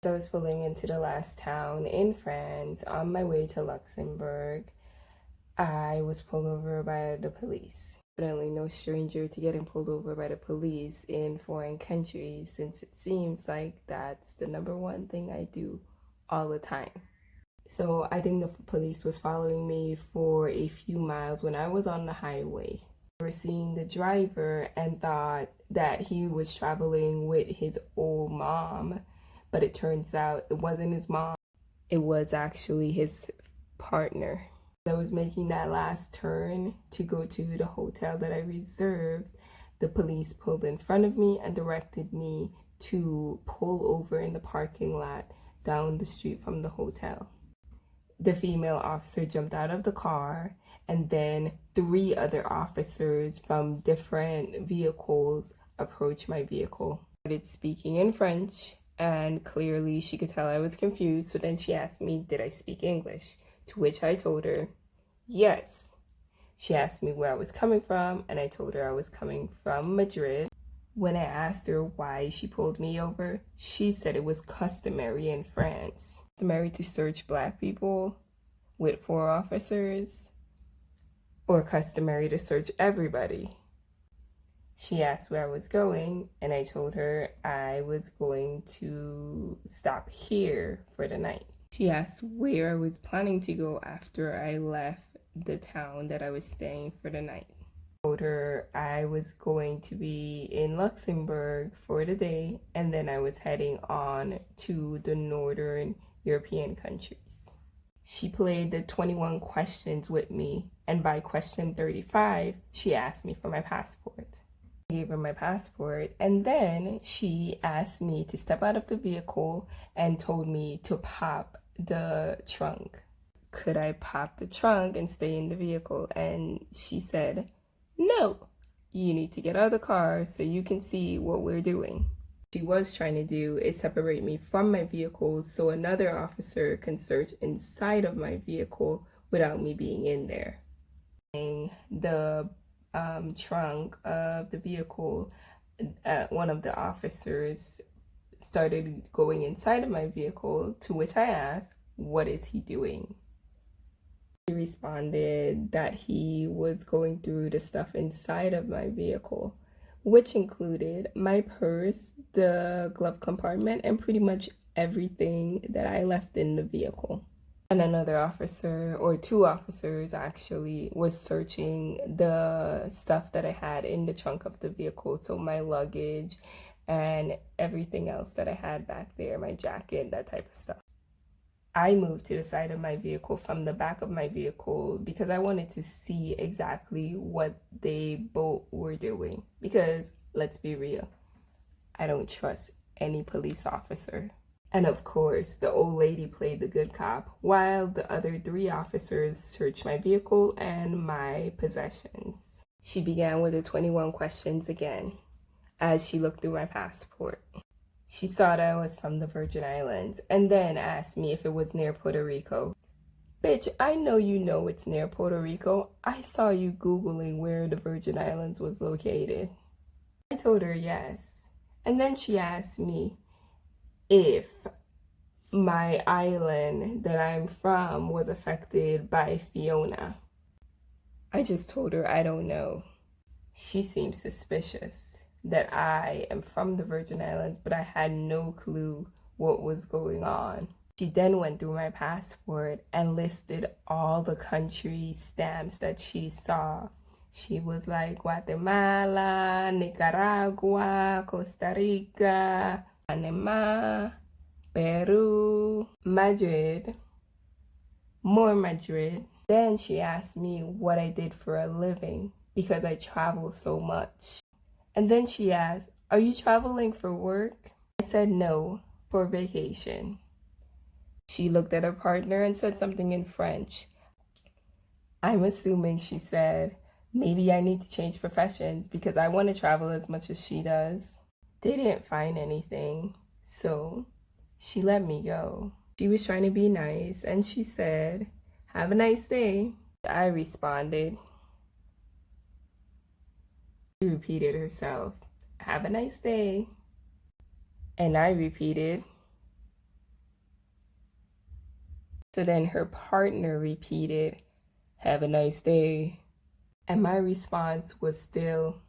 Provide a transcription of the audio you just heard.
I was pulling into the last town in France on my way to Luxembourg. I was pulled over by the police. Definitely no stranger to getting pulled over by the police in foreign countries, since it seems like that's the number one thing I do all the time. So I think the police was following me for a few miles when I was on the highway. They were seeing the driver and thought that he was traveling with his old mom, but it turns out it wasn't his mom. It was actually his partner. I was making that last turn to go to the hotel that I reserved. The police pulled in front of me and directed me to pull over in the parking lot down the street from the hotel. The female officer jumped out of the car, and then 3 other officers from different vehicles approached my vehicle. I started speaking in French, and clearly she could tell I was confused, so then she asked me, did I speak English? To which I told her, yes. She asked me where I was coming from, and I told her I was coming from Madrid. When I asked her why she pulled me over, she said it was customary in France. Customary to search Black people with 4 officers, or customary to search everybody. She asked where I was going, and I told her I was going to stop here for the night. She asked where I was planning to go after I left the town that I was staying for the night. I told her I was going to be in Luxembourg for the day, and then I was heading on to the northern European countries. She played the 21 questions with me, and by question 35, she asked me for my passport. I gave her my passport, and then she asked me to step out of the vehicle and told me to pop the trunk. Could I pop the trunk and stay in the vehicle? And she said, no, you need to get out of the car so you can see what we're doing. She was trying to do is separate me from my vehicle so another officer can search inside of my vehicle without me being in there. The trunk of the vehicle, one of the officers started going inside of my vehicle, to which I asked, what is he doing? He responded that he was going through the stuff inside of my vehicle, which included my purse, the glove compartment, and pretty much everything that I left in the vehicle. And another officer, or 2 officers actually, was searching the stuff that I had in the trunk of the vehicle, so my luggage and everything else that I had back there, my jacket, that type of stuff. I moved to the side of my vehicle from the back of my vehicle because I wanted to see exactly what they both were doing. Because, let's be real, I don't trust any police officer. And of course, the old lady played the good cop while the other 3 officers searched my vehicle and my possessions. She began with the 21 questions again as she looked through my passport. She saw that I was from the Virgin Islands and then asked me if it was near Puerto Rico. Bitch, I know you know it's near Puerto Rico. I saw you Googling where the Virgin Islands was located. I told her yes. And then she asked me if my island that I'm from was affected by Fiona. I just told her I don't know. She seemed suspicious that I am from the Virgin Islands, but I had no clue what was going on. She then went through my passport and listed all the country stamps that she saw. She was like Guatemala, Nicaragua, Costa Rica, Panama, Peru, Madrid, more Madrid. Then she asked me what I did for a living because I travel so much. And then she asked, are you traveling for work? I said no, for vacation. She looked at her partner and said something in French. I'm assuming she said, maybe I need to change professions because I want to travel as much as she does. They didn't find anything, so she let me go. She was trying to be nice and she said, have a nice day. I responded. She repeated herself, have a nice day. And I repeated, So then her partner repeated, "Have a nice day." And my response was still,